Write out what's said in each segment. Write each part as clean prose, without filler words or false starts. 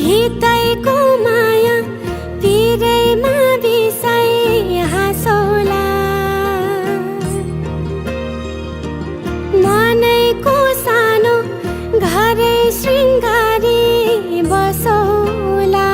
हितैको माया पिरैमा बिसाइ हाँसौला मनैको सानो घरै शृङ्गारी बसौला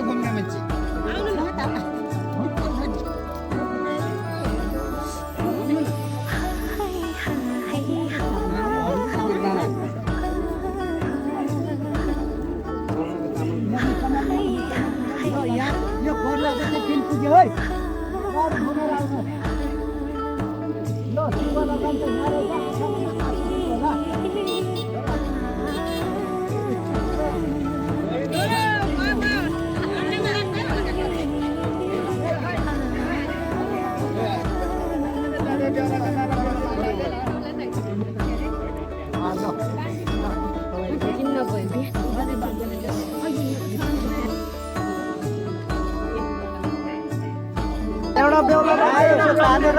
घुम्ने मान्छे यो पर्ला चाहिँ किन पुग्यो है घर घुमेर आउनु ल शिवला जान्छ एउटा बेहुला आयो हानेर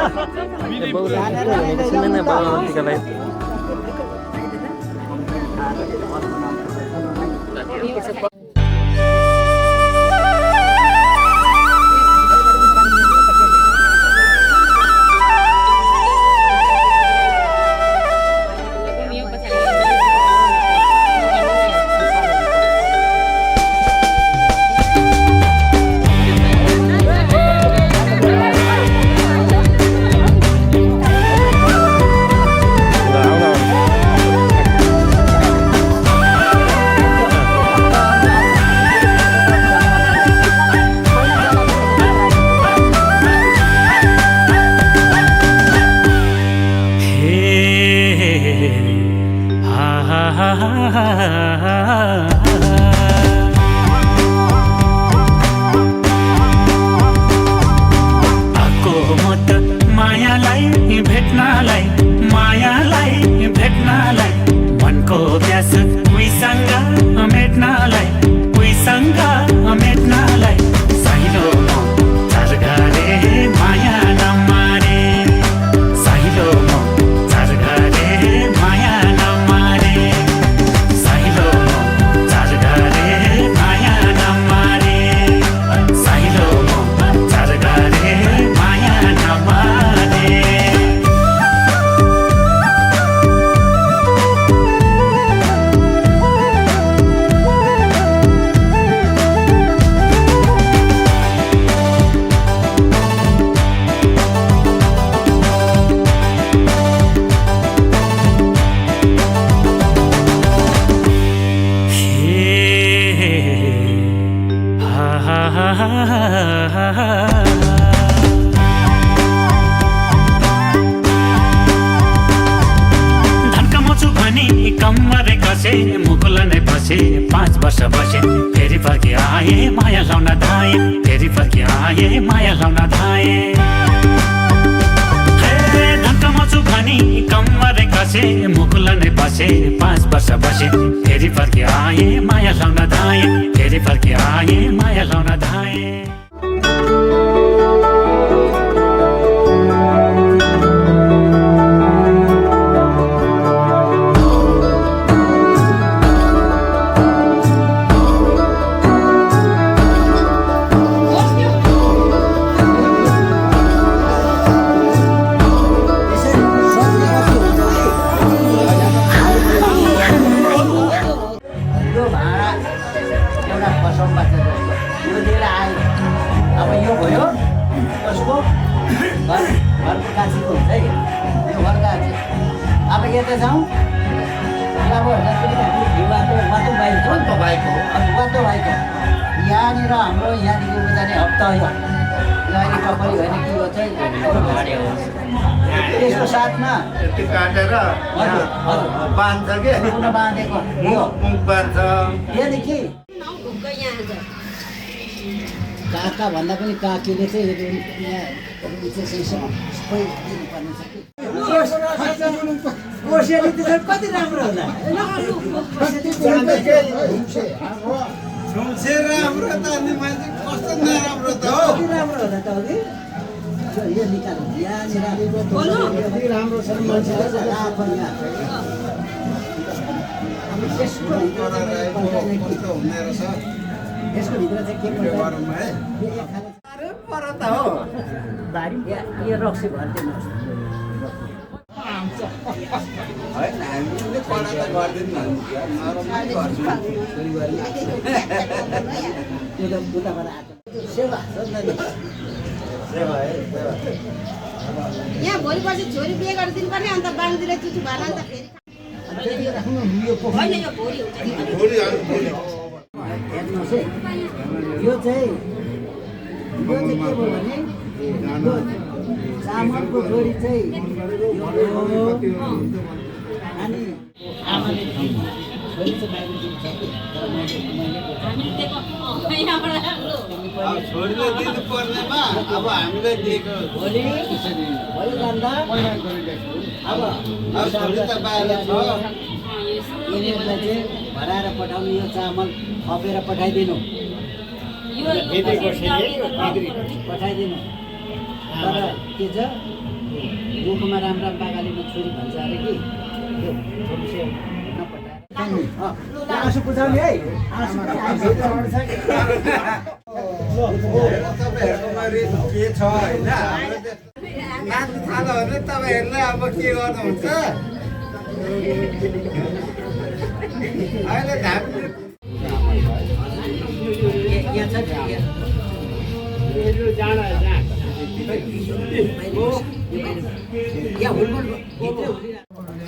काका भन्दा पनि काकीले चाहिँ कति राम्रो होला यो निकाल्नु यहाँनिर राम्रो छ मान्छेले यसको भित्र चाहिँ के पर्छ अरे पर त हो बारी यो रक्सी भनिदिनुहोस् होइन हामीले पढा त गर्दैनौँ उताबाट आएको सेवा छ नि यहाँ भोलि पर्सि छोरी बिहे गरिदिनु पर्ने अन्त बाङ्दीले चुचु भएन अन्त फेरि होइन यो भोलि हुन्छ हेर्नुहोस् है यो चाहिँ के भयो भने यो चामलको छोरी चाहिँ अनि आमाले छोरी चाहिँ बाहिर दिन्छ कि तर छोरीले दिनु पर्नेमा अब हामीले दिएको भोलि जाँदा अब छोरी त बाहिर छ यिनीहरूलाई चाहिँ भराएर पठाउनु यो चामल थपेर पठाइदिनु पठाइदिनु तर के छ मुखमा राम्रा बागालीमा छोरी भन्छ अरे कि त्यो छोरी नपठाएर आँसु पुछाउने है तपाईँहरूकोमा रिस के छ होइन नाच्नु थाल्यो भने तपाईँहरूलाई अब के गर्नुहुन्छ अहिले धामी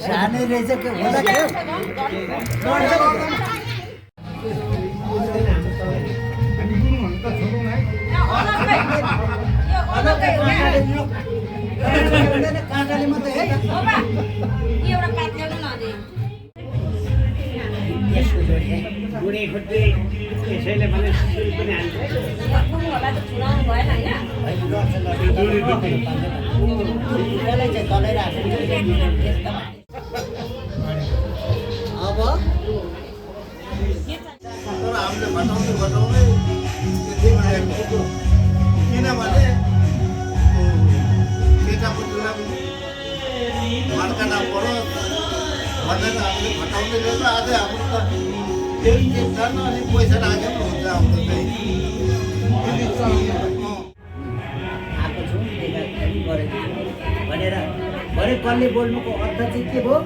सानै रहेछ के होला के काँटाले मात्रै है एउटा काट ल्याउनु न अझै यसको जोडी है बुढी खुट्टी यसैले भने पनि हाल्छ होला त चुनाउनु भएन अब तर हामीले घटाउँदै किनभने केटापट्टिलाई मार्का नपरोस् भनेर हामीले घटाउँदै ल्याउँदा अझै हाम्रो त त्यही के छैन अनि पैसा राखेर हुन्छ हाम्रो चाहिँ आएको छु गरेको भनेर भरे कसले बोल्नुको अर्थ चाहिँ के भयो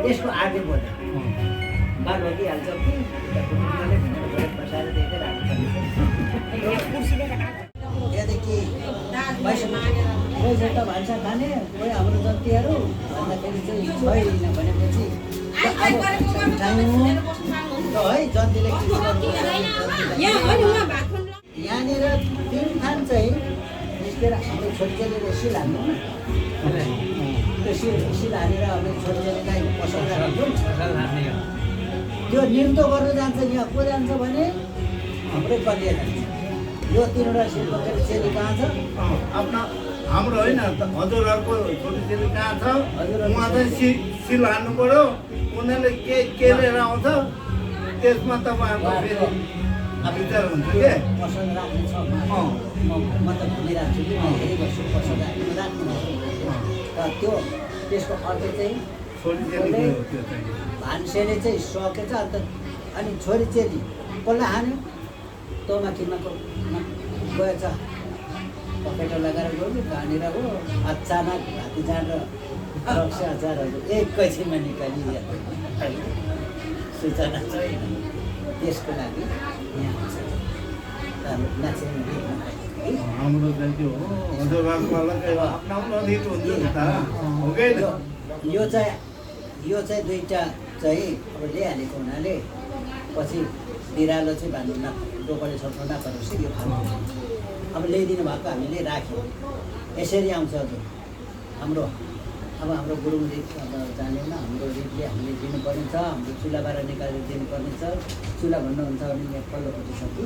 त्यसको आगे बोल्छ बाल भइहाल्छ कि बसाएर दिएकै राख्नु त्यहाँदेखि पैसा त भान्सा खाने कोही हाम्रो जतिहरू भन्दाखेरि चाहिँ छैन भनेपछि है जतिले यहाँनिर 3 थान चाहिँ निस्केर हाम्रो छोरीचेलीले सिल हान्नु त्यो सिल हानेर अब छोरीचेलीलाई पसल राख्छौँ त्यो नृत्य गर्नु जान्छ यहाँ को जान्छ भने हाम्रै कलिया जान्छ यो 3वटा सिल बोकेर चेली कहाँ छ हाम्रो होइन हजुरहरूको छोरीचेली कहाँ छ उहाँ चाहिँ सिल हान्नु पऱ्यो उनीहरूले के लिएर आउँछ त्यसमा तपाईँहरूको फेरि विचार हुन्छ के पसल राख्ने छ म त भनिरहेको छु कि म हेरिबस्छु पसल राख्नु तर त्यो त्यसको अर्थ चाहिँ छोरीचेली भान्सेले चाहिँ सकेछ अन्त अनि छोरीचेली कसलाई हान्यो तोमाथि गएछ पकेटो लगाएर गयो कहाँनिर हो अचानक हात्ती जाँड रक्सी अचारहरू एकैछिनमा निकालिदियो सूचना छैन त्यसको लागि यहाँ हाम्रो चाहिँ त्यो हो हजुरबाबुलाई आफ्नो अधिक हुन्छ नि त हो कि यो चाहिँ दुईवटा चाहिँ अब ल्याइहालेको हुनाले पछि बिरालो चाहिँ भन्नु न डोकोले छोड्नु नपरोस् यो खानु अब ल्याइदिनु भएको हामीले राख्यौँ यसरी आउँछ हजुर हाम्रो अब हाम्रो गुरुङ रित अब जानेन हाम्रो रितले हामीले दिनुपर्ने छ हाम्रो चुलाबाट निकालेर दिनुपर्ने छ चुला भन्नुहुन्छ भने यहाँ पल्लोपट्टि छ कि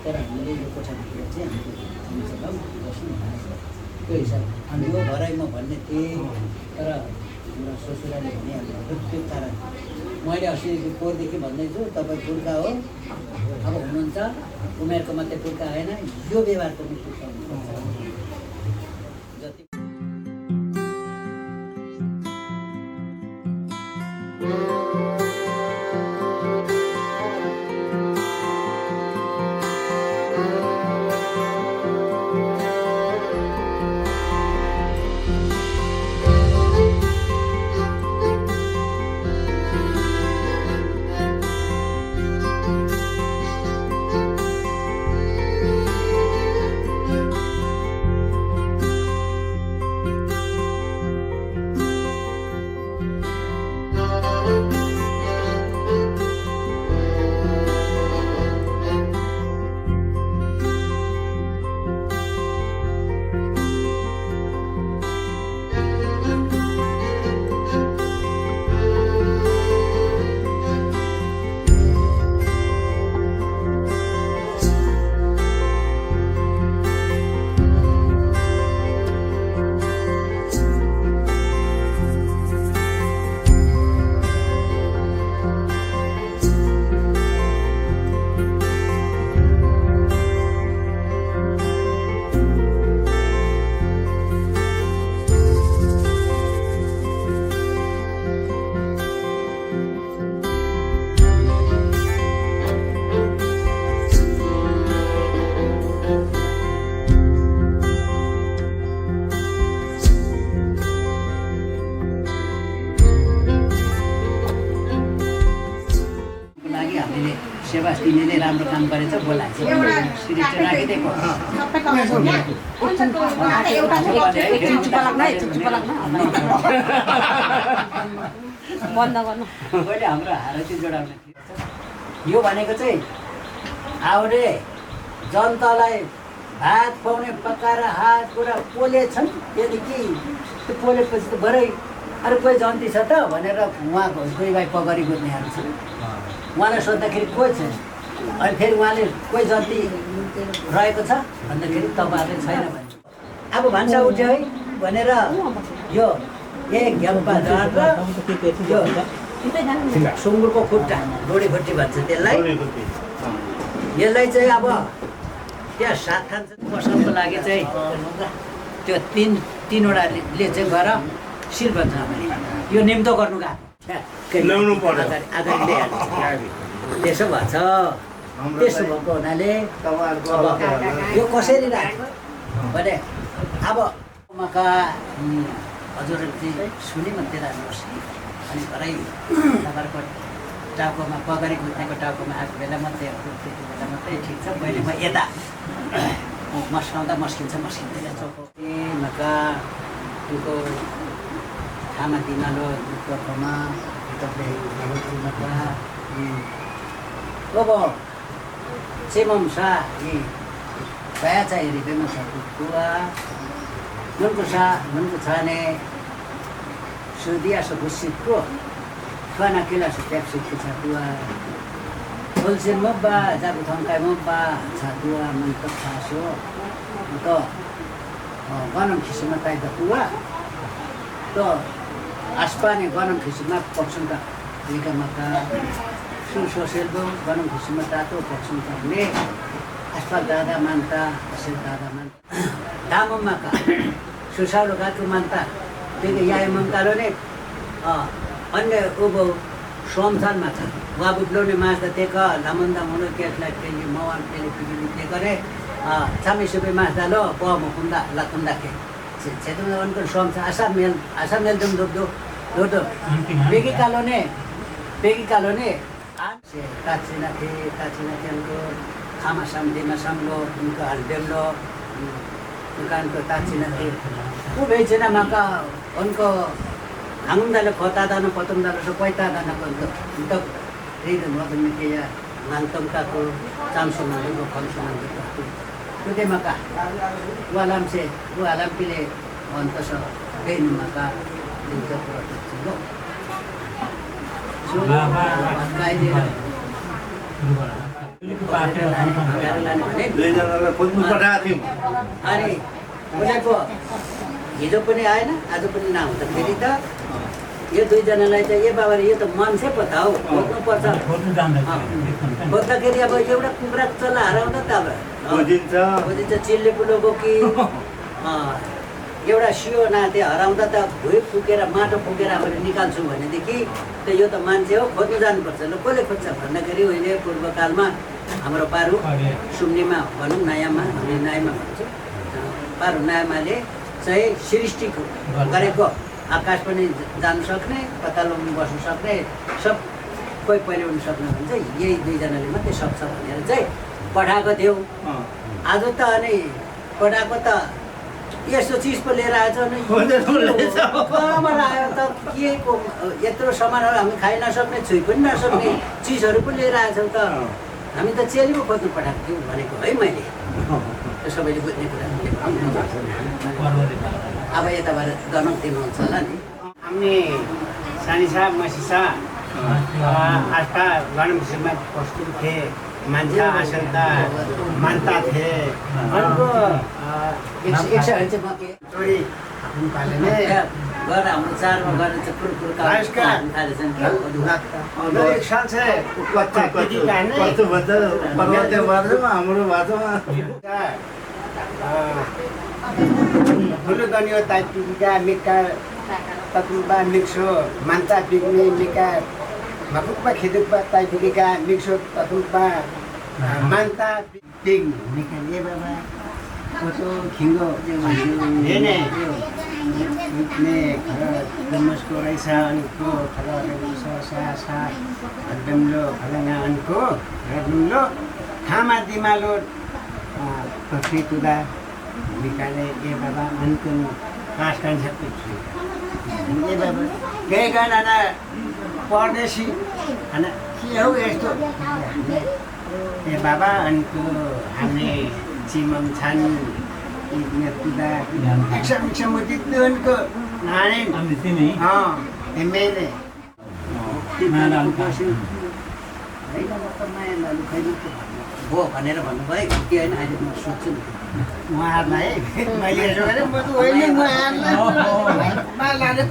तर हामीले यो कोठाभित्र चाहिँ हामीले बस्नु त्यो हिसाब अनि यो भराइ म भन्ने थिएँ तर हाम्रो ससुराले भनिहाल्नु त्यो कारण मैले अस्ति पोहोरदेखि भन्दैछु तपाईँ पुर्खा हो अब हुनुहुन्छ उमेरको मात्रै पुर्खा होइन यो व्यवहारको पनि पुर्खा हुनुपर्छ जति तिमीले सेवा तिमीले राम्रो काम गरेछ बोलाएको सिरिज चाहिँ राखिदिएको बन्द गर्नु मैले हाम्रो हारती जोडाउने थियो यो भनेको चाहिँ आउने जनतालाई भात खुवाउने पकाएर हात पुरा पोलेछन् त्यहाँदेखि त्यो पोलेपछि त भरै अरू कोही जन्ती छ त भनेर उहाँको कोही भाइ पगरी गुज्नेहरू छ उहाँलाई सोद्धाखेरि कोही छैन अनि फेरि उहाँले कोही जन्ती रहेको छ भन्दाखेरि तपाईँहरूले छैन भने अब भान्सा उठ्यो है भनेर यो एक घ्याम्पा झार र यो सुँगुरको खुट्टा डोडीखुट्टी भन्छ त्यसलाई यसलाई चाहिँ अब त्यहाँ सात खान्छ बस्नको लागि चाहिँ त्यो तिनवटाले चाहिँ गएर शिर भन्छ यो निम्तो गर्नु गएको त्यसो भएछ त्यसो भएको हुनाले यो कसरी राख्यो भने अब मका हजुरहरूले सुने मात्रै राख्नुहोस् अनि भरै तपाईँहरूको टाउकोमा पगरी गुज्नेको टाउकोमा आएको बेला मात्रै त्यति बेला मात्रै ठिक छ मैले म यता मस्काउँदा मस्किँदैन चौको मका तुको खाना दिनालो दुःखमा मका अब सेमसा यी भयाचा हेरिँदैन छ कुवा नुनको छाने सुदिया सुसितको खाना केला सुट्याक्सुको छ कुवा होलसेल मब्बा जाबु थङ्काइ मब्बा छ कुवा मनको खासो त गनम खिसुमा ताइ त कुवा त आसपाने गनम खिसुमा पक्सुन त लिगामाका सुसोसेलबो गनम खिसुमा तातो पक्सुन तले आसपा दादा मान्ता असेल दादा मान्ता दाममाका सुसालो गाटु मान्ता त्यही याय मङ्कालो नै अन्य उबो सोमसानमा छ वाबुब्लोने माछा तेक लामन्दा मुनो केटलाई तेली मवान तेली पिगिली ते गरे चामी सुबे माछा लो प मुकुन्दा लकुन्दा के छेतुमा अनको सोमसा आसा मेल दम दो दो बेगी कालोने से ताचिना के अनको खामा सामदेमा सामलो उनको हल्देमलो उनको ताचिना के उ बेचना माका उनको Angundala kota dana potong dana sepoita dana konto untuk itu maupun media ngantom kaku samsung nanti konsumen itu. Itu maka walam pilih untuk so ben maka untuk produksi lo. So pakai dia. Hari boleh ko हिजो पनि आएन आज पनि नआउँछ फेरि त यो दुईजनालाई चाहिँ ए बाबाले यो त मान्छे पो त हौ खोज्नुपर्छ खोज्दाखेरि अब एउटा कुखुरा चल्ला हराउँदा त अब खोजिन्छ चिल्ले पुलोको कि एउटा सियो नाथे हराउँदा त भुइँ फुकेर माटो फुकेर हामीले निकाल्छौँ भनेदेखि त यो त मान्छे हो खोज्नु जानुपर्छ ल कसले खोज्छ भन्दाखेरि उहिले पूर्वकालमा हाम्रो पारु सुम्नेमा भनौँ नयाँमा हामी नयाँमा भन्छौँ पारु नयाँमाले चाहिँ सृष्टि गरेको आकाश पनि जान सक्ने पतालमा बस्न सक्ने सब कोही पहिले हुन सक्ने भने चाहिँ यही दुईजनाले मात्रै सक्छ भनेर चाहिँ पठाएको थियौँ आज त अनि पठाएको त यस्तो चिज पो लिएर आएछ नि कहाँबाट आयो त के को यत्रो सामानहरू हामी खाइ नसक्ने छुइ पनि नसक्ने चिजहरू पनि लिएर आएछौँ त हामी त चेली पो खोज्नु पठाएको थियौँ भनेको है मैले सबैले बुझ्ने कुरा अब यताबाट गनौँ दिनुहुन्छ होला नि हमने सानिसा मसिसा आस्था गणम सिंह प्रस्तुत थे मानसा आसंता मानता थे उनको एक सय चाहिँ म के चोरी हम पालेने गएर हाम्रो चाडमा गरेर चाहिँ कुरकुर खालेछन् और एक साल से हाम्रो भाषामा ठुलो दनियो ताइपिका मिका तकुबा मिक्सो मान्ता पिग्ने मिका मकुपा खिदुपा ताइपिका मिक्सो तकुबा मान्ता पिग निकाले बाबा फोटो खिङ्गो हेने ini kalau demasku raisa anku kalau raisa saya ademlo kalau anku ademlo hama dimalo pasti tu dah dikale ye baba anku kaas kan sakit ye baba gaya kan anak परदेशी ana के हो यस्तो ए बाबा anku हामीले चिमम छान इतने action मुझे तो उनको नारे हाँ एमएलए हो भनेर भन्नुभयो के होइन अहिले म सोध्छु नि उहाँहरूलाई मैले यसो गरेँ म त होइन उहाँहरूलाई लाने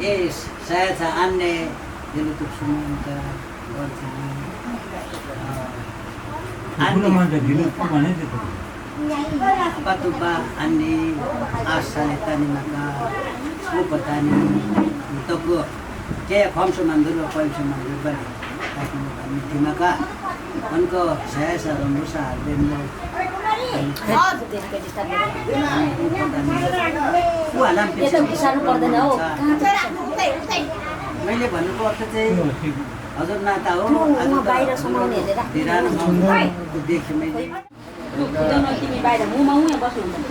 ए सायद छ अन्य दिलुक सुन्नुहुन्छ Patuba ani asal tani maka supatani toko kayak komso manduru komso manduru bani tapi maka उनको saya sarung besar demo alam मैले भन्नुको अर्थ चाहिँ हजुर नाता हो आज बाहिर समाउने हेरेर दिरानो देखे मैले तिमी बाहिर मुमा उहाँ बस्नु हुन्छ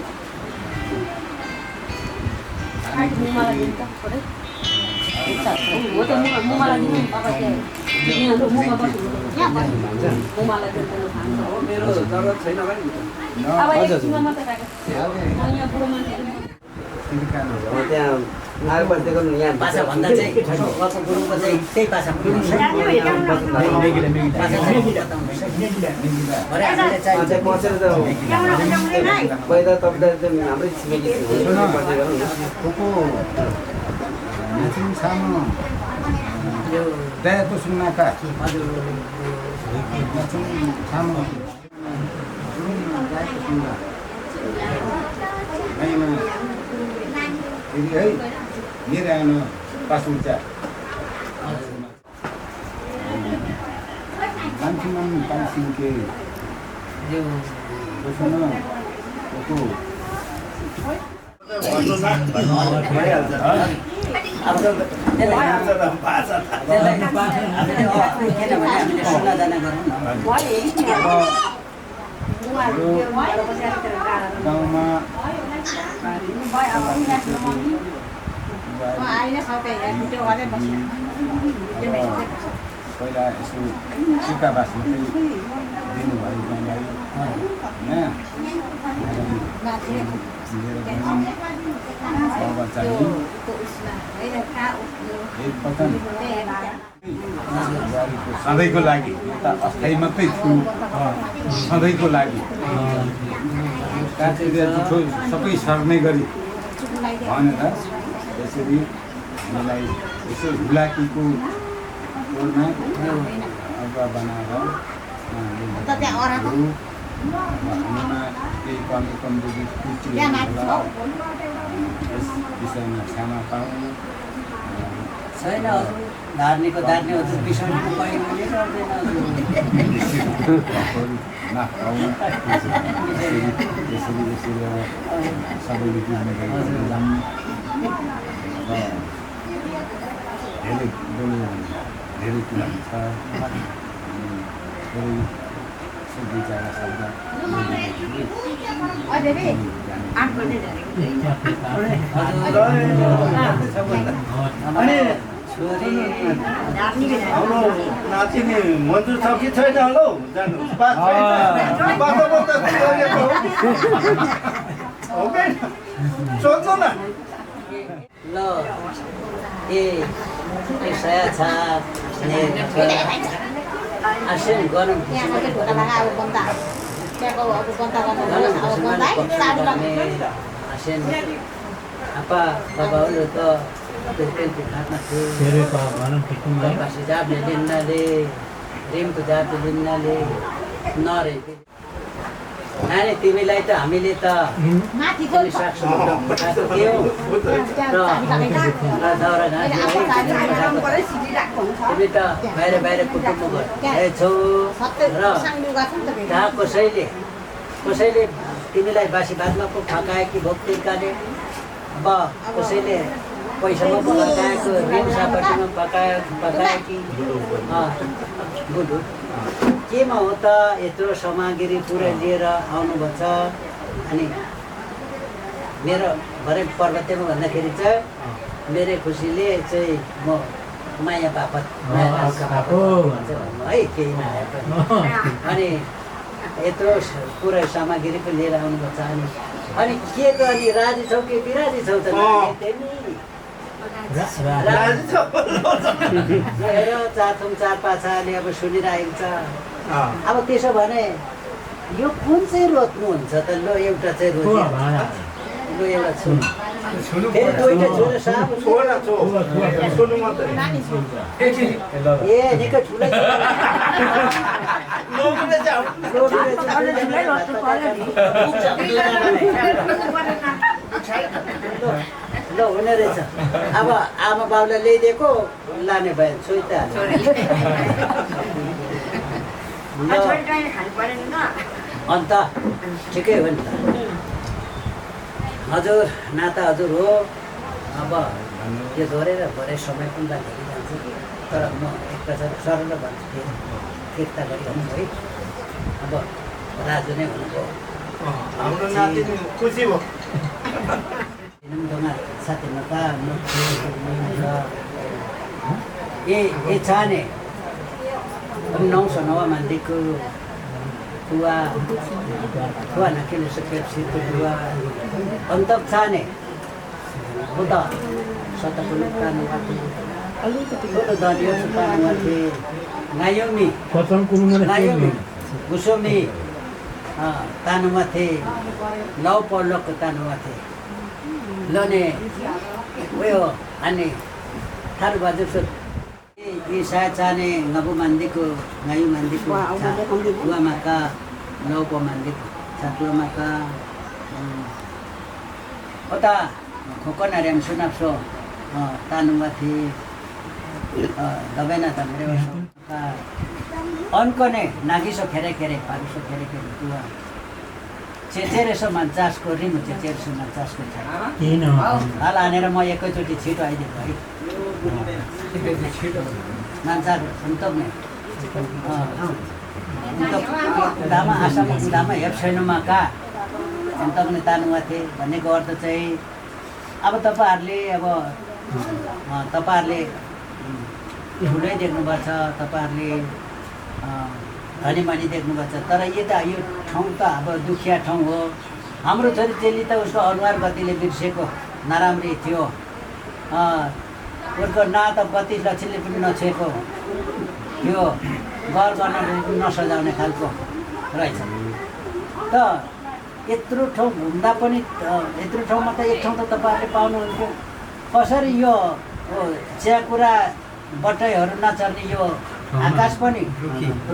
मुमालाई दिन्छ थोरै हो त मुमालाई दिनु तपाईँ त्यहाँ मुमा बस्नु मुमालाई दिनु खान्छ हो मेरो जरुरत छैन भने अब एकछिनमा मात्रै राखेको यहाँ बुढो मान्छे त्यहाँ आएको बस्दैको यहाँ भाषा भन्दा चाहिँ उहाँको गुरुको चाहिँ त्यही भाषा पसेर त पहिला तपाईँ हाम्रै छिमेकी सानो दयाको सुन्नाका सानो है मेरो आउनु पासुचा मान्छेमान पासिङके बस्नु ओको गाउँमा पहिला यसो टिका बास मात्रै दिनुभयो मलाई सधैँको लागि त अस्थायी मात्रै छु सधैँको लागि सबै सर्ने गरी भनेर यसरी मलाई यसो हुलाकीको कोरमा अगुवा बनाएर हामीमा केही कमी कमजोरी यस विषयमा क्षमा पाउनु छैन हजुर धार्नेको धार्ने हजुर बिसाउनुको पहिले पनि माफ पाउनु यसरी सबैले बुझ्ने गरी धेरै धेरै कुरा छ धेरै दुईजना शब्द हाम्रो नातिनी मन्जुर छ कि छैन होला हौ जानु सोध्नु न ल ए saya छ asin goreng asin apa bapak lu to betul karena tu pasti jawab dinale rim tu jawab dinale nore नानी तिमीलाई त हामीले त माथिको पठाएको थियौँ र दाउरा घाँस तिमी त बाहिर कुटुम्ब गएछौ र जहाँ कसैले तिमीलाई बासी भातमा पो फकाए कि भोक्तिकाले अब कसैले पैसामा पो फकाएको रिम्सापट्टिमा पकायो कि गुडु केमा हो त यत्रो सामग्री पुरै लिएर आउनुभएको छ अनि मेरो भरे पर्वतेमा भन्दाखेरि चाहिँ मेरो खुसीले चाहिँ म माया बापत है केही नआए पनि अनि यत्रो पुरै सामग्री पनि लिएर आउनुभएको छ अनि के त अनि राजी छौ कि बिराजी छौ त हेर चारथुम चार पाछाले अब सुनिरहेको छ अब त्यसो भने यो कुन चाहिँ रोज्नुहुन्छ त ल एउटा चाहिँ रोज्नु ल एउटा छोड्नु फेरि दुईटा छोडेर साब ए निकै ठुलै ल हुने रहेछ अब आमा बाउलाई ल्याइदिएको लाने भयो छोइ त अन्त ठिकै हो नि त हजुर नाता हजुर हो अब यो गरेर भरे समय पनि धेरै जान्छ तर म एकपल्ट सरल भन्छु फिर्ता गरिहाल्नु है अब राजु नै हुनुभयो हाम्रो नाति खुसी भयो साथीमा त ए चाहने नौसो नवा मान्दिको ठुवा नखेले सकेपछि ठुवा अन्त चाहने हो त सतपुल दलियो सुपानुमाथि नायोमी गुसोमी तानुमाथि लौ पल्लोको तानुमाथि लने उयो अनि थारू बाजुसो यी सायद चाहने ngabo mandiko ngayu mandiko dua maka laupo mandiko satu maka ota kokona rem sunapso tanumati dabena tamre ka onkone nagiso khere pagiso khere tua चेचेरेसो मान्छासको रिमु चेचेरेसो मान्छासको छ किन हाल हानेर म एकैचोटि छिटो आइदिएको है मान्छाहरू सुन्तग्ने दामा आसाम दामा हेप छैनमा का सुन्तग्ने तानुमाथे भन्नेको अर्थ चाहिँ अब तपाईँहरूले ठुलै देख्नुभएको छ तपाईँहरूले धनीमानी देख्नुभएको छ तर यता यो ठाउँ त अब दुखिया ठाउँ हो हाम्रो छोरीचेली त उसको अनुहार गतिले बिर्सेको नराम्री थियो उसको ना त गति लक्ष्यले पनि नछेको थियो घर गर्न नसजाउने खालको रहेछ त यत्रो ठाउँ घुम्दा पनि यत्रो ठाउँमा त एक ठाउँ त तपाईँहरूले पाउनुहुन्थ्यो कसरी यो चियाकुरा बटैहरू नचल्ने यो आकाश पनि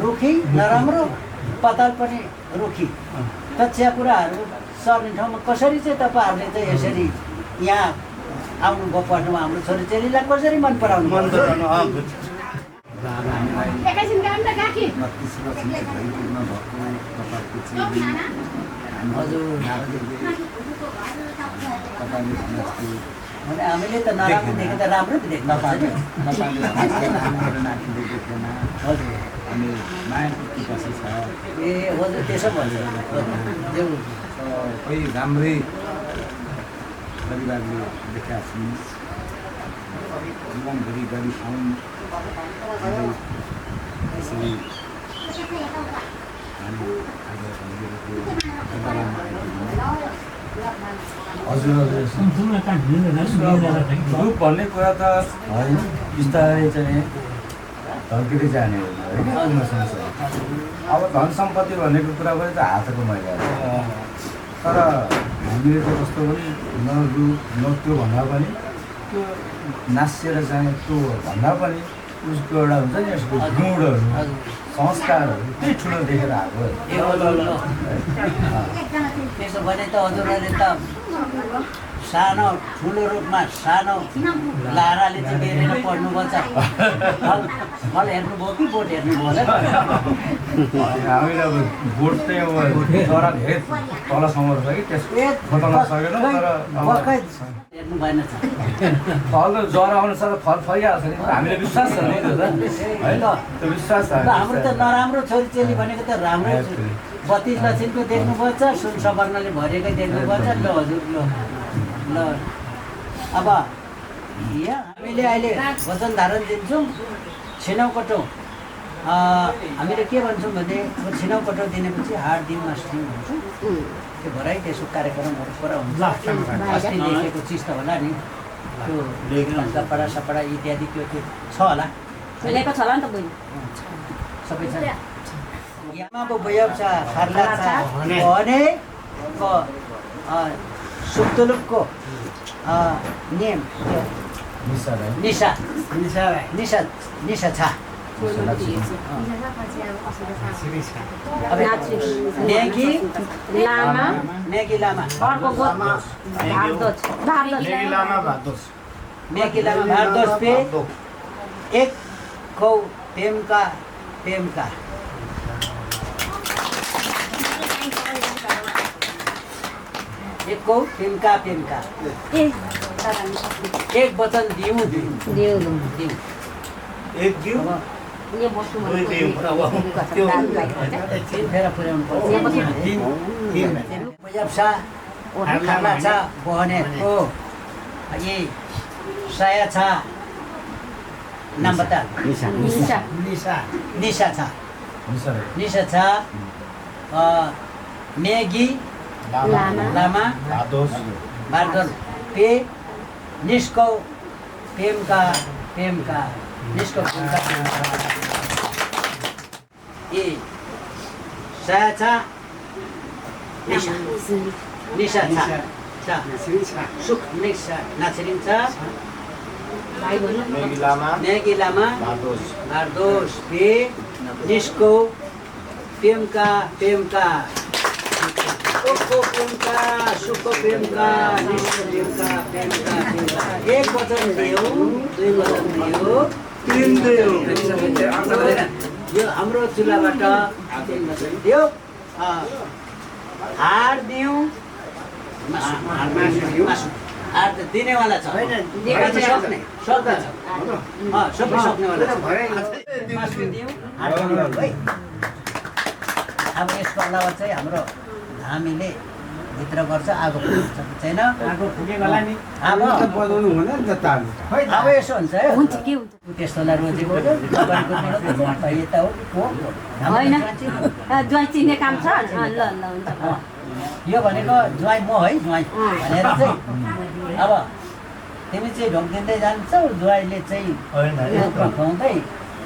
रुखी नराम्रो पताल पनि रुखी त चियाकुराहरू सर्ने ठाउँमा कसरी चाहिँ तपाईँहरूले चाहिँ यसरी यहाँ आउनुभयो पढ्नुमा हाम्रो छोरीचेलीलाई कसरी मन पराउनु हजुर हामीले त नराम्रो देखे त राम्रो पो देख्नु पर्छ नि हजुर अनि मायाको पिपासा छ ए हजुर त्यसो भन्छ कोही राम्रै परिवारले देखाएको छन् जीवनभरि गरी आउन् यसरी हामी आज ग्रुप भन्ने कुरा त बिस्तारै चाहिँ धर्किँदै जाने होइन अब धन सम्पत्ति भनेको कुरा पनि त हातको मैला तर हामीले त कस्तो पनि न त्यो भन्दा पनि त्यो नासिएर जाने त्यो भन्दा पनि उसको एउटा हुन्छ नि यसको गुणहरू संस्कारहरू त्यही ठुलो देखेर आएको त्यसो भने त हजुरहरूले त सानो ठुलो रूपमा सानो लाराले चाहिँ बेरेर पढ्नुपर्छ फल हेर्नुभयो कि बोट हेर्नुभयो होला हामीले अब बोट चाहिँ अब जरा धेरै तलसम्म रहेछ कि त्यसको बताउन सकेनौँ तर हेर्नु भएन फल जरा अनुसार फल फलिहाल्छ नि हामीले विश्वास छ नि त होइन त्यो विश्वास छ हाम्रो त नराम्रो छोरीचेली भनेको त राम्रै 32 लक्षिनको देख्नुपर्छ सुन सवर्णले भरेकै देख्नुपर्छ ल हजुर ल अब यहाँ हामीले अहिले वचन धारण दिन्छौँ छिनौकटो हामीले के भन्छौँ भने अब छिनौकटो दिनेपछि हाड दिनमा स्ट्रिङ भन्छौँ त्यो भराइ त्यसो कार्यक्रमहरू पुरा हुन्छ अस्ति लेखेको चिज त होला नि त्यो कपडा सपडा इत्यादि त्यो छ होला ल्याएको छ होला नि त बहिनी सबै छ यामाको बयवचा खार्लाचा भनेको सुक्तुलुकको नेम निशा छ नेगी लामा अर्को गोत नेगी लामा भारद्वाज पे एक खौ पेमका एक को पेमका एक वचन दिउ एक दिउ यो बस्नु फेर पुर्याउनु पर्छ बयवसा खार्लाचा भनेको यी साया छ नाम बता निशा छ मेगी लामा भारद्वाज पे निस्कौ पेमका निस्कौ ए साया छ निशा छ सुख निशा नाचरिङ छ नेगी लामा भारद्वाज पे निस्कौ पेमका सुखो प्रेमका एक वचन दियो दुई वचन दियो तीन दियो यो हाम्रो चुलाबाट 3 वचन दियो हार दियो हार त दिनेवाला छ सक्ने सक्दा छ सबै सक्नेवाला छ अब यसको अलावा चाहिँ हाम्रो हामीले भित्र गर्छ आगो छैन आगो फुकेकोला नि अब बजाउनु हुँदैन नि त अब यसो हुन्छ है हुन्छ के हुन्छ त्यस्तोलाई रोजेको यता हो होइन ज्वाइँ चिन्ने काम छ ल हुन्छ यो भनेको ज्वाइँ म है ज्वाइँ भनेर चाहिँ अब तिमी चाहिँ ढोकिँदै जान्छौ ज्वाइँले चाहिँ खुवाउँदै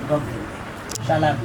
ढोकिँदै सलाद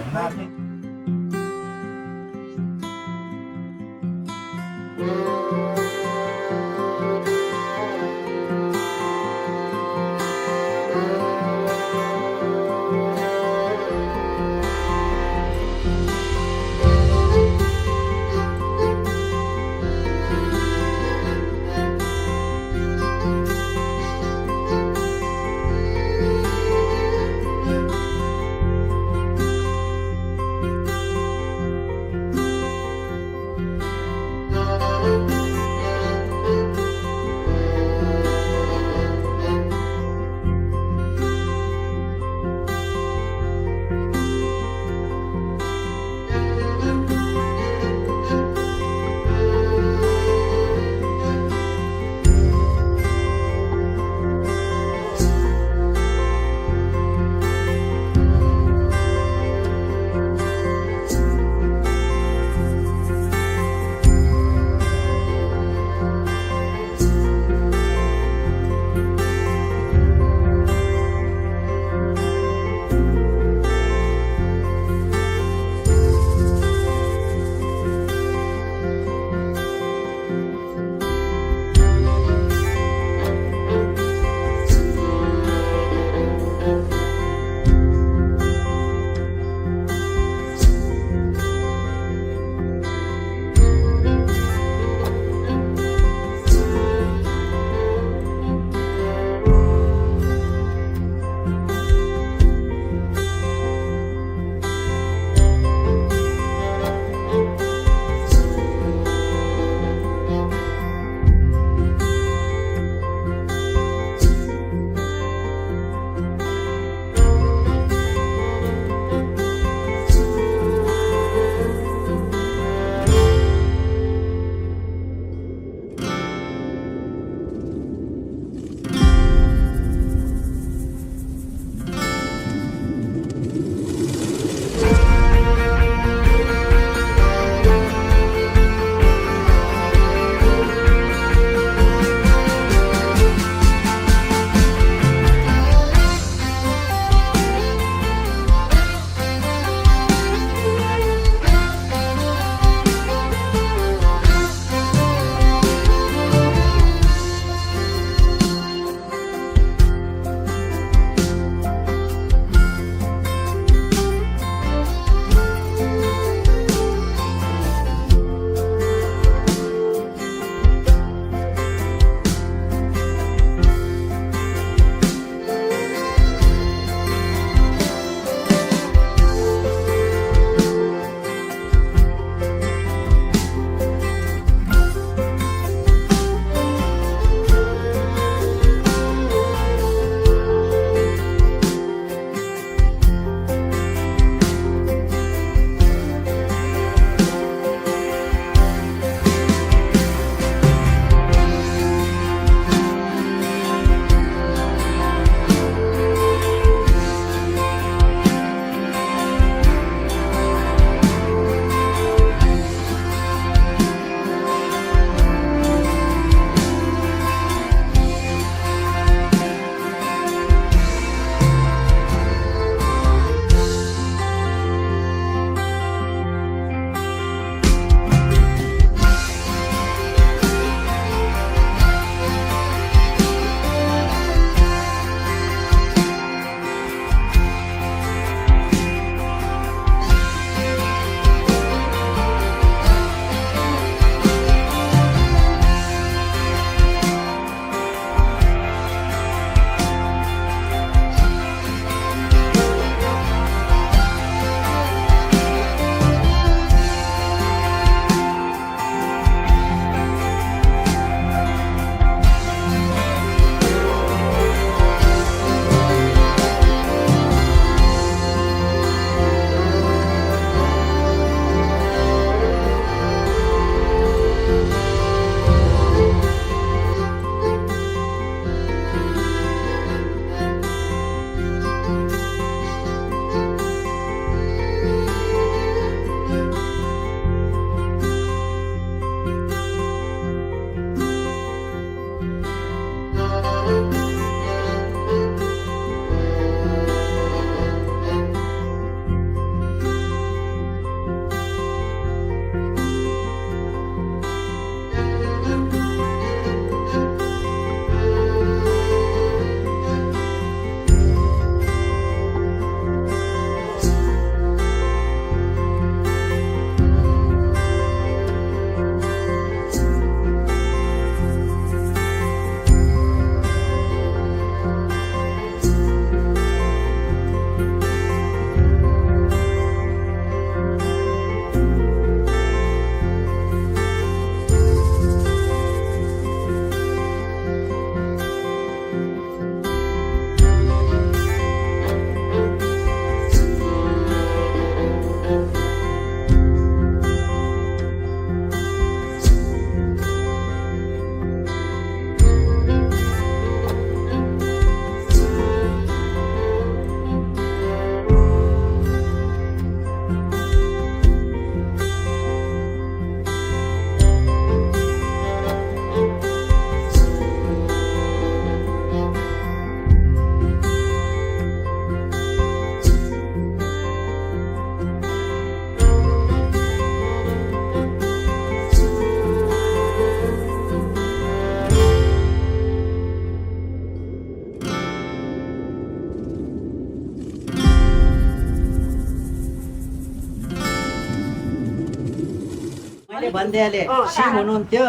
भन्देले अँ, सिम हुनुहुन्थ्यो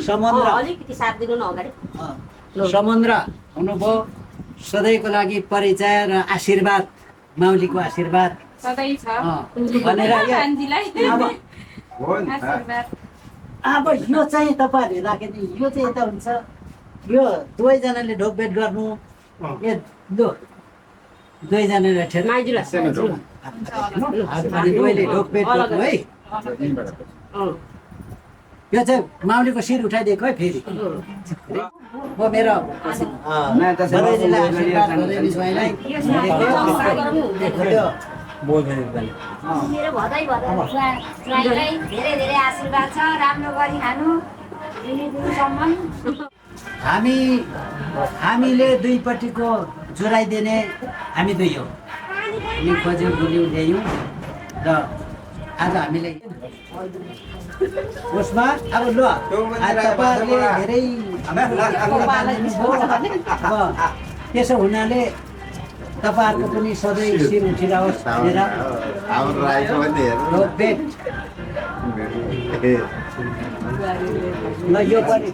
समुद्र अलिकति साथ दिनु न अगाडि समुद्र हुनुभयो सधैँको लागि परिचय र आशीर्वाद माउलीको आशीर्वाद सधैँ छ भनेर कान्छीलाई हो नि त। आशीर्वाद अब यो चाहिँ तपाईँहरूले राखिदिनु यो चाहिँ यता हुन्छ यो दुवैजनाले ढोकभेट गर्नु यो दुवैजनाले ठेर माइजूलाई अनि दुवैले ढोकभेट गर्नु है यो चाहिँ माउलीको शिर उठाइदिएको है फेरि म मेरो बधाईजीलाई आशीर्वाद बधाई ज्वाइँलाई मेरो भदै ज्वाइँलाई धेरै धेरै आशीर्वाद छ राम्रो गरी खानु दिनसम्म हामीले दुईपट्टिको जोडाइदिने हामी दुई हो हामी खोज्यौँ डुल्यौँ ल्यायौँ र आज हामीले उसमा अब ल तपाईँहरूले धेरै त्यसो हुनाले तपाईँहरूको पनि सधैँ शिर उठिरहोस् भनेर हाम्रो राईको पनि हेर्नु ढोकभेट ल यो पनि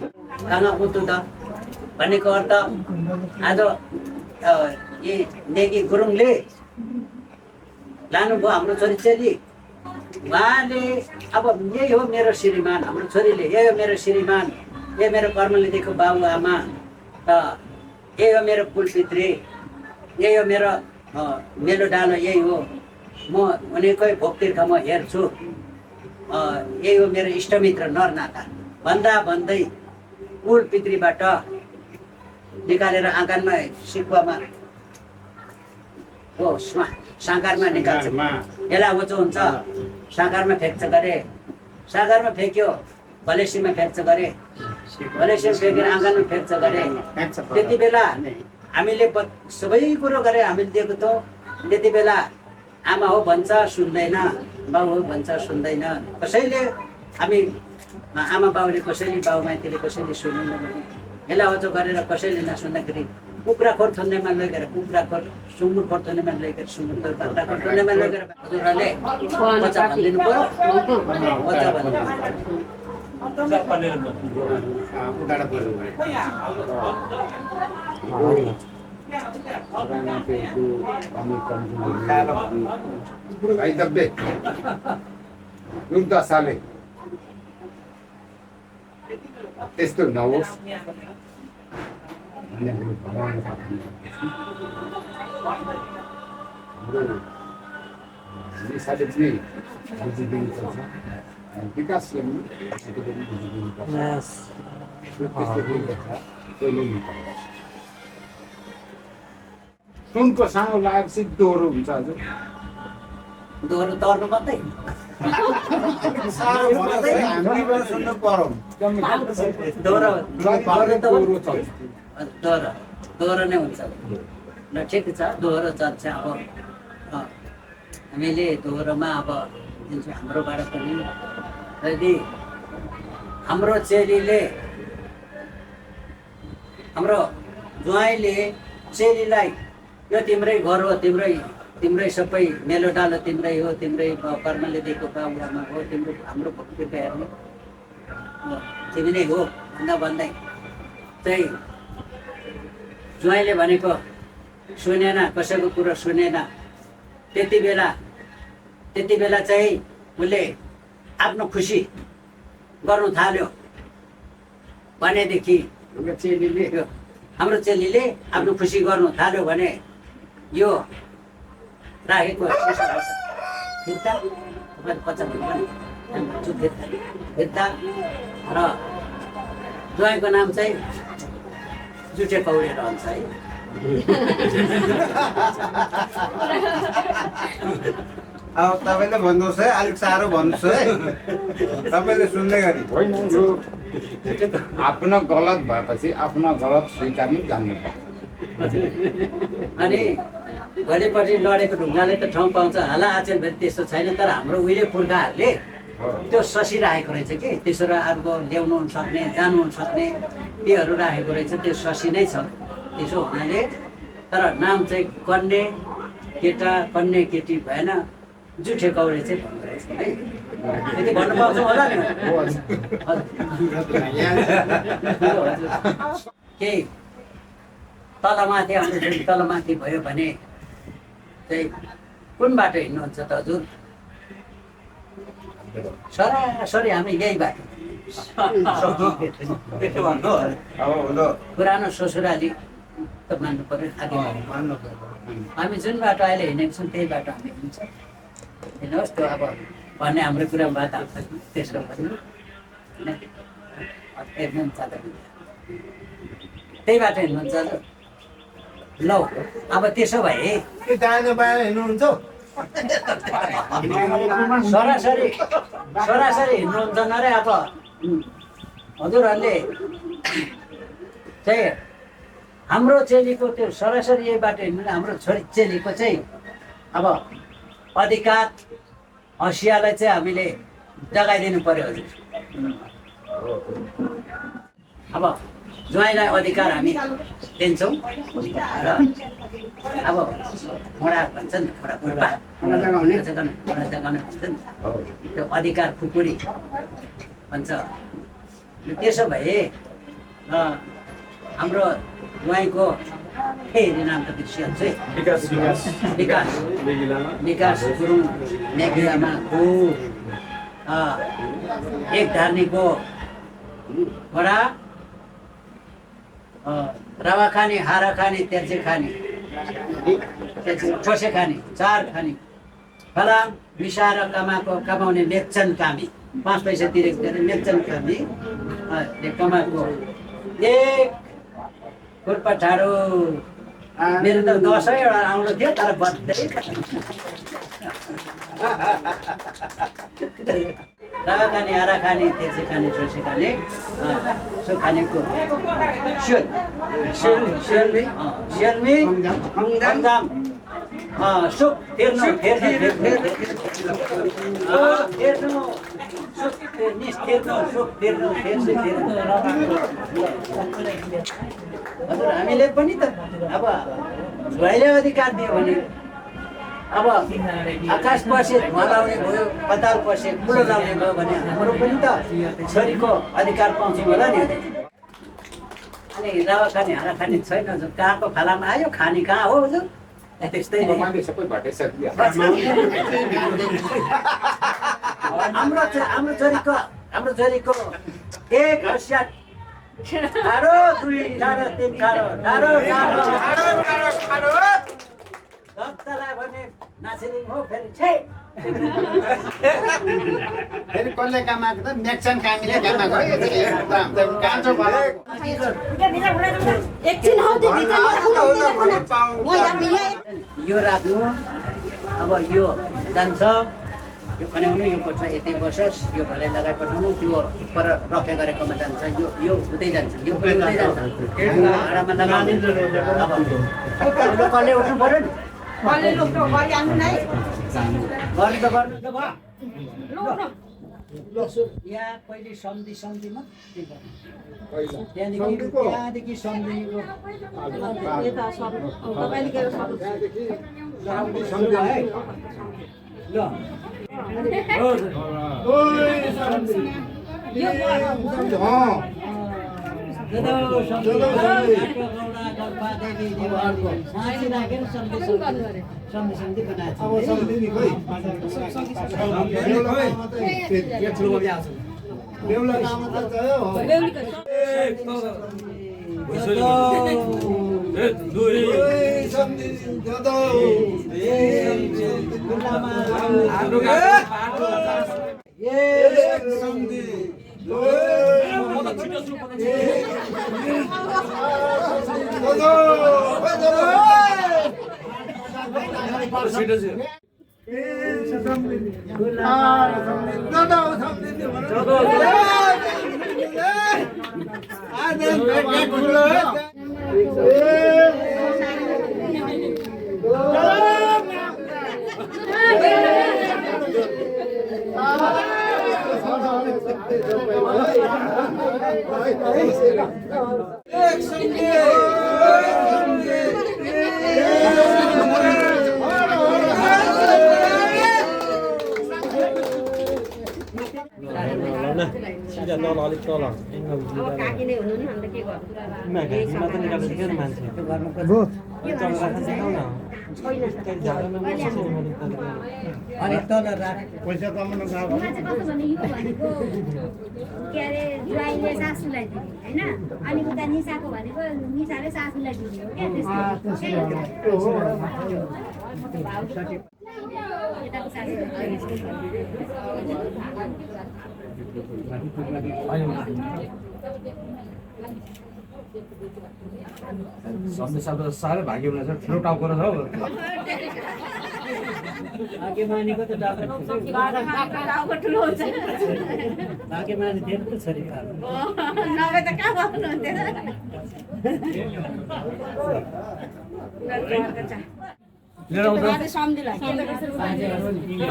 खाना उतु त भनेको अर्थ आज यी नेगी गुरुङले लानुभयो हाम्रो छोरी चेली उहाँले अब यही हो मेरो श्रीमान हाम्रो छोरीले यही हो मेरो श्रीमान यही मेरो कर्मले दिएको बाबुआमा र यही हो मेरो कुलपित्री यही हो मेरो मेलो डालो यही हो म उनीकै भोकतीर्थ म हेर्छु यही हो मेरो इष्टमित्र नरनाथा भन्दा भन्दै कुलपितृबाट निकालेर आँगनमा सिकुवामा हो साँगारमा निकाल्छ यसलाई होचो हुन्छ साँगारमा फ्याक्छ गरे साँगारमा फ्याँक्यो भलेसीमा फ्याक्छ गरे भलेसीमा फ्याँकेर आँगनमा फ्याक्छ गरे त्यति बेला हामीले सबै कुरो गरे हामीले दिएको त त्यति बेला आमा हो भन्छ सुन्दैन बाउ हो भन्छ सुन्दैन कसैले हामी आमा बाउले कसैले बाउ माइतीले कसैले सुन्दैन भने यसलाई होचो गरेर कसैले नसुन्दाखेरि कुखुरा खोर थन्नेमा लगेर कुखुरा खोर सुँगुर खोर थन्नेमा लगेर सुँगुर खोर बाख्रा खोर थन्नेमा लगेर हजुरहरूले बच्चा भनिदिनु पऱ्यो बच्चा दशाले त्यस्तो नहोस् विकासले सुनको सानो लागेपछि दोहोरो हुन्छ हजुर दोहोरो तर्नु मात्रै सुन्नु परौँ दोहोरो नै हुन्छ ल ठिक छ दोहोरो चल्छ अब हामीले दोहोरोमा अब दिन्छौँ हाम्रोबाट पनि यदि हाम्रो चेलीले हाम्रो ज्वाइँले चेलीलाई यो तिम्रै घर हो तिम्रै सबै मेलो डालो तिम्रै हो तिम्रै कर्मले दिएको बाबुआमा हो तिम्रो हाम्रो भक्तिका हेर्ने तिमी नै हो भन्दा भन्दै चाहिँ ज्वाइँले भनेको सुनेन कसैको कुरो सुनेन त्यति बेला चाहिँ उसले आफ्नो खुसी गर्नु थाल्यो भनेदेखि हाम्रो चेलीले आफ्नो खुसी गर्नु थाल्यो भने यो राखेको फिर्ता फिर्ता र ज्वाइँको नाम चाहिँ जुठे कौडे रहन्छ है अब तपाईँले भन्नुहोस् है अलिक साह्रो भन्नुहोस् है तपाईँले सुन्दै गरी होइन यो आफ्नो गलत भएपछि आफ्नो गलत स्वीकार्नु जान्नुपर्छ अनि भोलिपट्टि लडेको ढुङ्गाले त ठाउँ पाउँछ हाला आचेल भेट त्यस्तो छैन तर हाम्रो उहिले पुर्खाहरूले त्यो ससिरहेको रहेछ कि त्यसो र अब ल्याउनु सक्ने जानु सक्ने त्योहरू राखेको रहेछ त्यो ससी नै छ त्यसो हुनाले तर नाम चाहिँ कन्ने केटा कन्ने केटी भएन जुठे कौडे चाहिँ भन्दो रहेछ है त्यति भन्नु पाउँछौँ होला नि केही तलमाथि हाम्रो जुन तलमाथि भयो भने चाहिँ कुन बाटो हिँड्नुहुन्छ त हजुर सरासरी हामी यही बाटो पुरानो ससुराली त मान्नु पर्यो आदि हामी जुन बाटो अहिले हिँडेको छौँ त्यही बाटो हामी हिँड्छ हेर्नुहोस् त्यो अब भन्ने हाम्रो कुरा बात आउँछ त्यसको पनि त्यही बाटो हिँड्नुहुन्छ ल अब त्यसो भए दाहिने बायाँ हिँड्नुहुन्छ सरासरी हिँड्नुहुन्छ न रे अब हजुरहरूले चाहिँ हाम्रो चेलीको त्यो सरासरी यही बाटो हिँड्नु हाम्रो छोरी चेलीको चाहिँ अब अधिकार हँसियालाई चाहिँ हामीले जगाइदिनु पर्यो हजुर अब ज्वाइँलाई अधिकार हामी दिन्छौँ र अब घोडा भन्छ नि घोडा जगाउने भन्छ नि त्यो अधिकार खुकुरी भन्छ त्यसो भए हाम्रो ज्वाइँको फेरि नाम त बिर्सिहाल्छु है विकास गुरुङ नेगिलामाको एक धार्नीको घोडा रवा खाने हारा खाने तेर्चे खाने ठोसे खाने चार खाने फलाम मिसाएर कमाउने मेचन कामी 5 पैसा तिरेको मेचन कामी कमाएको एक खुर्पा ठाडो मेरो त 10 वटा आउनु थियो तर बत्दै रवा खाने हारा खाने तेर्से खाने ठोसे खाने सो खानेको सियलमी हङदाम सुख फेर्नु हजुर हामीले पनि त अब ज्वाइँले अधिकार दियो भने अब आकाश पसे धुवा लाउने भयो पताल पसे कुलो लाउने भयो भने हाम्रो पनि त छोरीको अधिकार पाउँछौँ होला नि अनि रावा खाने हारा खाने छैन हजुर कहाँको फालामा आयो खाने कहाँ हो हजुर त्यस्तै हाम्रो छोरीको एक हसियात ठाडो 2 ठाडो 3 ठाडो दत्तलाई भने नासिलिङ हो फेरि छे फेरि कसले कमाएको त मेक्सन कामीले कमाएको यो राख्नु अब यो जान्छ यो बनाउनु यो कोठा यतै बसोस् यो भलै लगाइ पठाउनु त्यो पर रफे गरेकोमा जान्छ यो हुँदै जान्छ यो हुँदै जान्छ भाँडामा लगाउने कसले उठ्नु पर्यो नि गर्नु त गर्नु त भयो यहाँ पहिले सम्धि मात्रै त्यहाँदेखि सम्धिको अब काकी नै हुनु नि अन्त के गर्नु त्यो गर्नुपर्छ अनि तल राख पैसा कमाउन गएको कस्तो भने यो भनेको के अरे ज्वाइँले सासूलाई दिने होइन अनि उता निसाको भनेको निसाले सासूलाई दिने हो क्या सन्देश त साह्रै भाग्य हुनेछ ठुलो टाउको छ हौ भाग्यमानीको त डाक्टर ठुलो हुन्छ भाग्यमानी धेरै त छोरी खानु नभए त कहाँ पाउनुहुन्थ्यो बाजे सम्झिला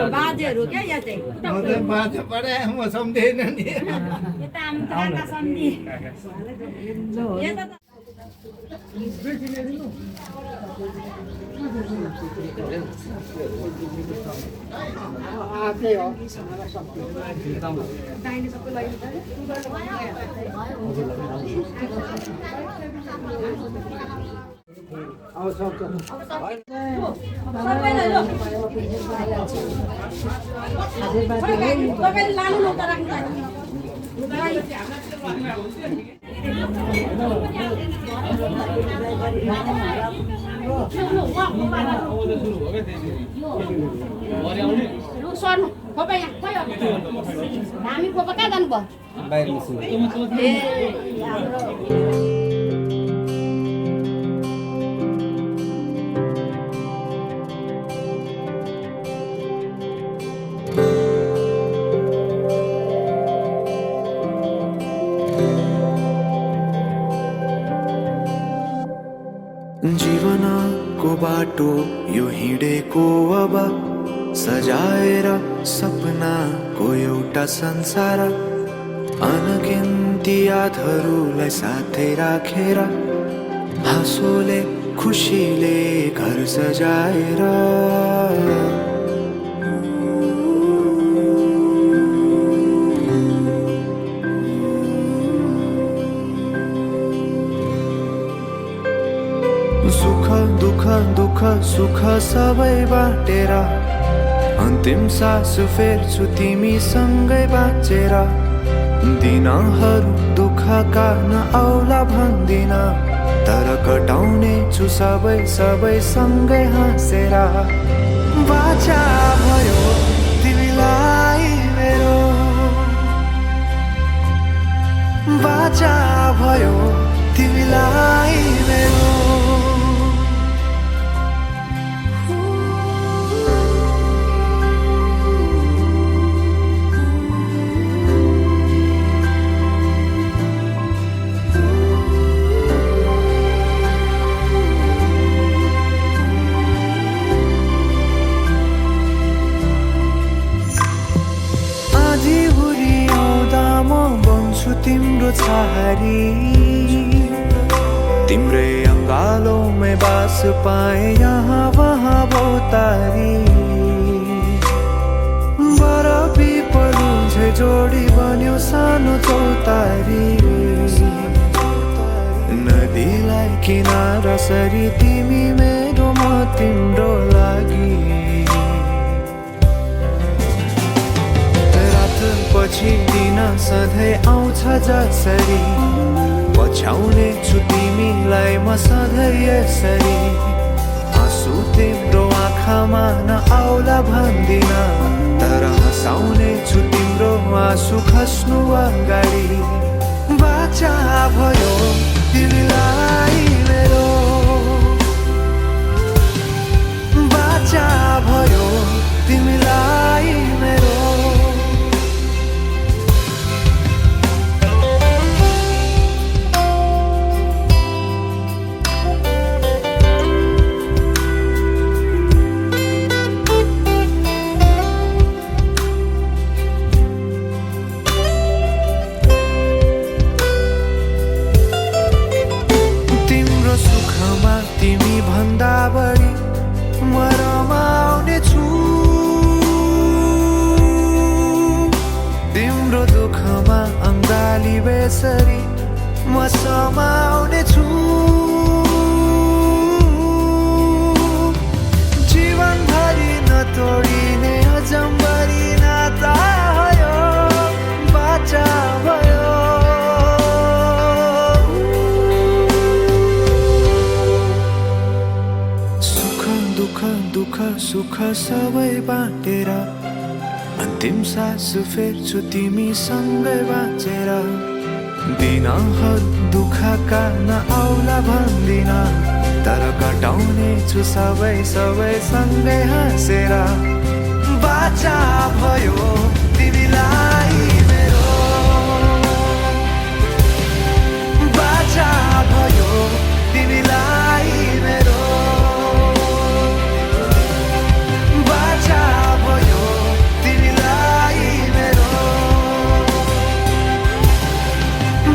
बाजेहरू क्या यहाँ चाहिँ बाजा पढाए म सम्झेन नि यता आमा सम्झि यता त तपाईँले लानु न त राख्नु सर्नु खोपा यहाँ खोइ हामी खोपा कहाँ जानुभयो जीवनको बाटो यो हिँडेको अब सजाएर सपनाको एउटा संसार अनगिन्ती यादहरूलाई साथै राखेर हाँसोले खुसीले घर सजाएर दुःख सुख सबै बाटेर अन्तिम सास फेर्छु तिमीसँगै बाँचेर दिनहरू दुःखका नआउला भन्दिन तर कटाउने छु सबै सँगै हाँसेर बाचा भयो तिमीलाई मेरो बाचा भयो तिमीलाई मेरो तिम्रो छहारी तिम्रै अङ्गालोमै बास पाए यहाँ वहाँ बहुतारी बरफी पलुझै जोडी बन्यो सानो चौतारी नदीलाई किनारा सरी तिमी मेरो म तिम्रो लागि पछि दिन सधैँ आउँछ जसरी पछ्याउने छु तिमीलाई म सधैँ यसरी आँसु तिम्रो आँखामा नआउला भन्दिन तर हँसाउने छु तिम्रो आँसु खस्नु अगाडि बाचा भयो तिमीलाई मेरो बाचा भयो तिमीलाई मेरो जसरी म समाउने छु जीवनभरि नतोडिने अजम्बरी नाता भयो बाचा भयो सुख दुःख दुःख सुख सबै बाँटेर अन्तिम सास फेर्छु तिमीसँगै बाँचेर दिनहरु दुःखका नआउला भन्दिन तर कटाउने छु सबै सबै सँगै हाँसेर बाचा भयो तिमीलाई मेरो बाचा भयो तिमीलाई मेरो बाचा भयो तिमीलाई मेरो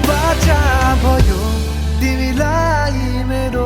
बाचा भयो तिमीलाई मेरो